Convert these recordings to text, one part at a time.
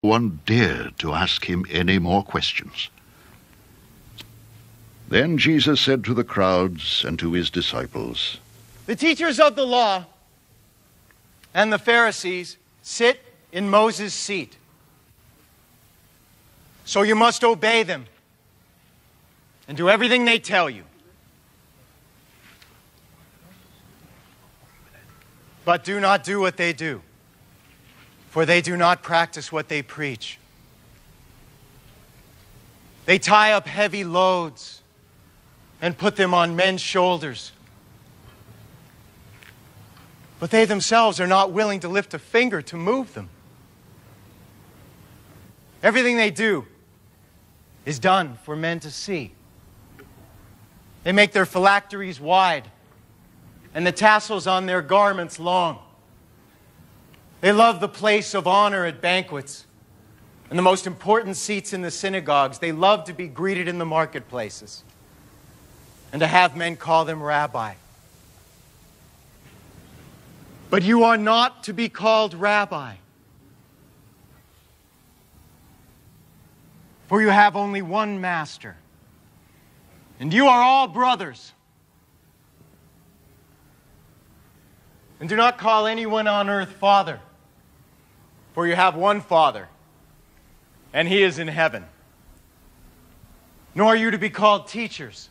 one dared to ask him any more questions. Then Jesus said to the crowds and to his disciples, "The teachers of the law and the Pharisees sit in Moses' seat. So you must obey them and do everything they tell you. But do not do what they do, for they do not practice what they preach. They tie up heavy loads and put them on men's shoulders, but they themselves are not willing to lift a finger to move them. Everything they do is done for men to see. They make their phylacteries wide and the tassels on their garments long. They love the place of honor at banquets and the most important seats in the synagogues. They love to be greeted in the marketplaces and to have men call them rabbi. But you are not to be called rabbi, for you have only one master, and you are all brothers. And do not call anyone on earth Father, for you have one Father, and He is in heaven. Nor are you to be called teachers,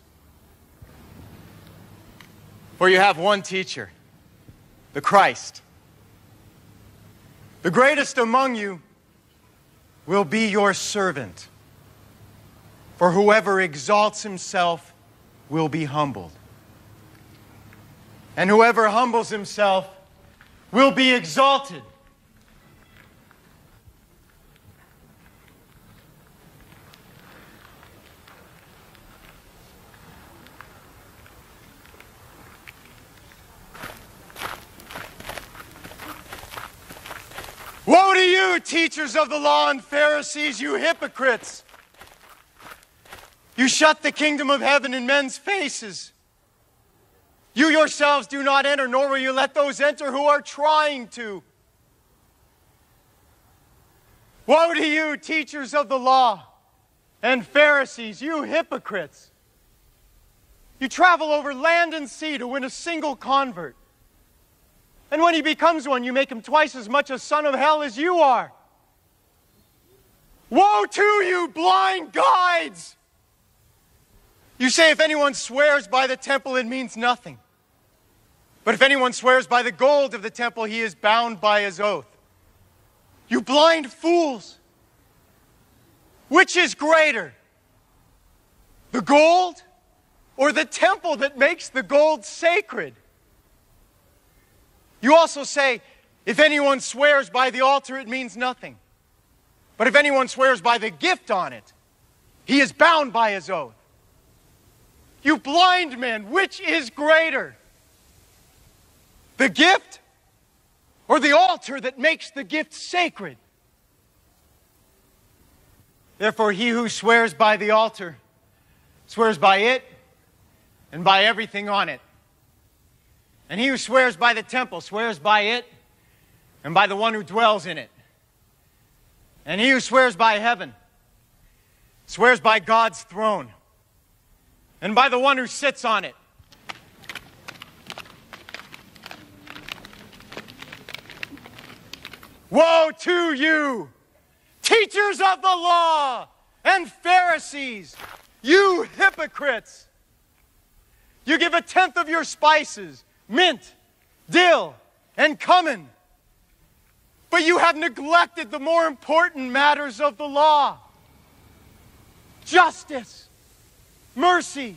for you have one teacher, the Christ. The greatest among you will be your servant, for whoever exalts himself will be humbled, and whoever humbles himself will be exalted. Woe to you, teachers of the law and Pharisees, you hypocrites! You shut the kingdom of heaven in men's faces. You yourselves do not enter, nor will you let those enter who are trying to. Woe to you, teachers of the law and Pharisees, you hypocrites! You travel over land and sea to win a single convert. And when he becomes one, you make him twice as much a son of hell as you are. Woe to you, blind guides! You say if anyone swears by the temple, it means nothing. But if anyone swears by the gold of the temple, he is bound by his oath. You blind fools! Which is greater, the gold or the temple that makes the gold sacred? You also say, if anyone swears by the altar, it means nothing. But if anyone swears by the gift on it, he is bound by his oath. You blind men, which is greater, the gift or the altar that makes the gift sacred? Therefore, he who swears by the altar swears by it and by everything on it. And he who swears by the temple swears by it and by the one who dwells in it. And he who swears by heaven swears by God's throne and by the one who sits on it. Woe to you, teachers of the law and Pharisees, you hypocrites! You give 1/10 of your spices, mint, dill, and cumin, but you have neglected the more important matters of the law: justice, mercy,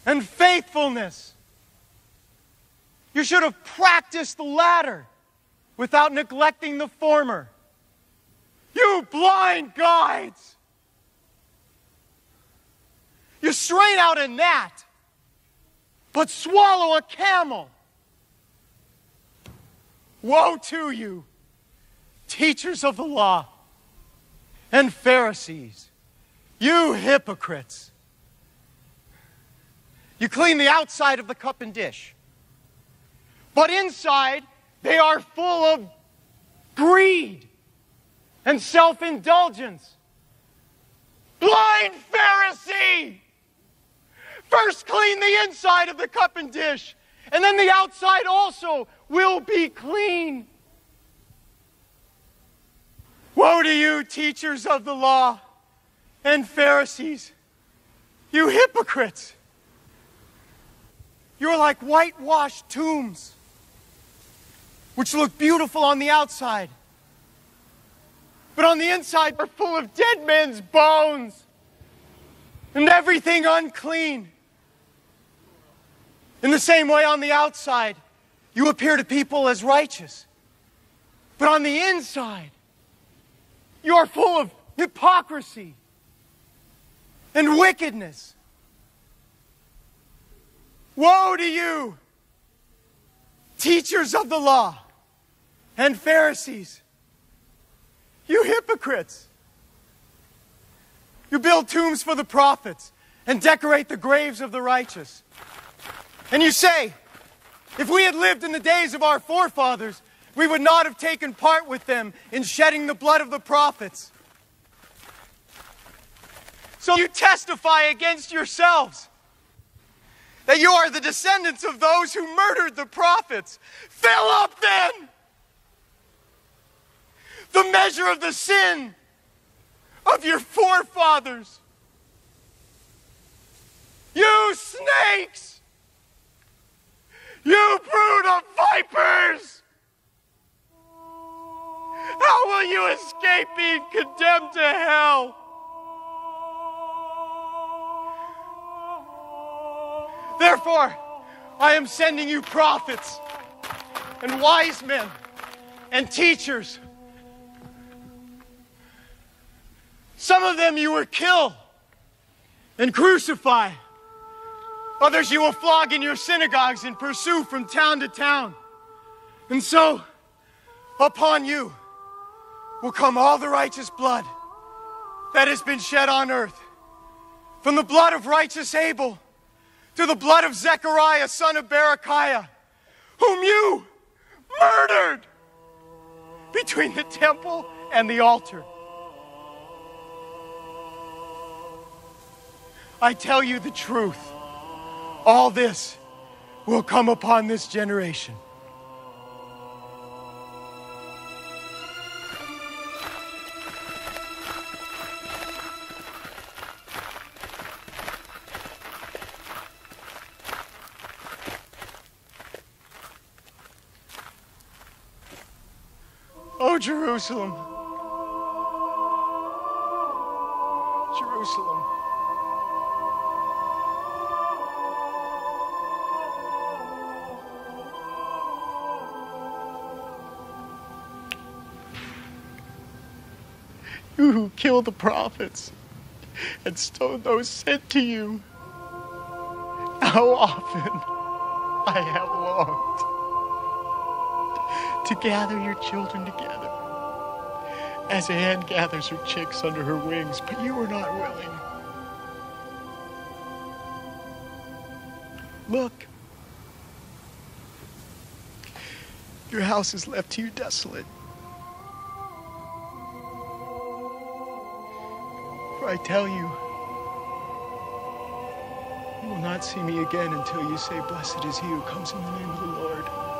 and faithfulness. You should have practiced the latter without neglecting the former. You blind guides! You strain out a gnat, but swallow a camel. Woe to you, teachers of the law and Pharisees, you hypocrites! You clean the outside of the cup and dish, but inside they are full of greed and self-indulgence. Blind Pharisee! First clean the inside of the cup and dish, and then the outside also will be clean. Woe to you, teachers of the law and Pharisees, you hypocrites! You're like whitewashed tombs, which look beautiful on the outside, but on the inside are full of dead men's bones and everything unclean. In the same way, on the outside, you appear to people as righteous, but on the inside, you are full of hypocrisy and wickedness. Woe to you, teachers of the law and Pharisees, you hypocrites! You build tombs for the prophets and decorate the graves of the righteous. And you say, if we had lived in the days of our forefathers, we would not have taken part with them in shedding the blood of the prophets. So you testify against yourselves that you are the descendants of those who murdered the prophets. Fill up then the measure of the sin of your forefathers. You snakes! You brood of vipers! How will you escape being condemned to hell? Therefore, I am sending you prophets and wise men and teachers. Some of them you will kill and crucify. Others you will flog in your synagogues and pursue from town to town. And so, upon you will come all the righteous blood that has been shed on earth. From the blood of righteous Abel to the blood of Zechariah, son of Berechiah, whom you murdered between the temple and the altar. I tell you the truth. All this will come upon this generation. Oh, Jerusalem, Jerusalem. You who killed the prophets and stoned those sent to you. How often I have longed to gather your children together, as a hen gathers her chicks under her wings, but you were not willing. Look, your house is left to you desolate. For I tell you, you will not see me again until you say, blessed is he who comes in the name of the Lord.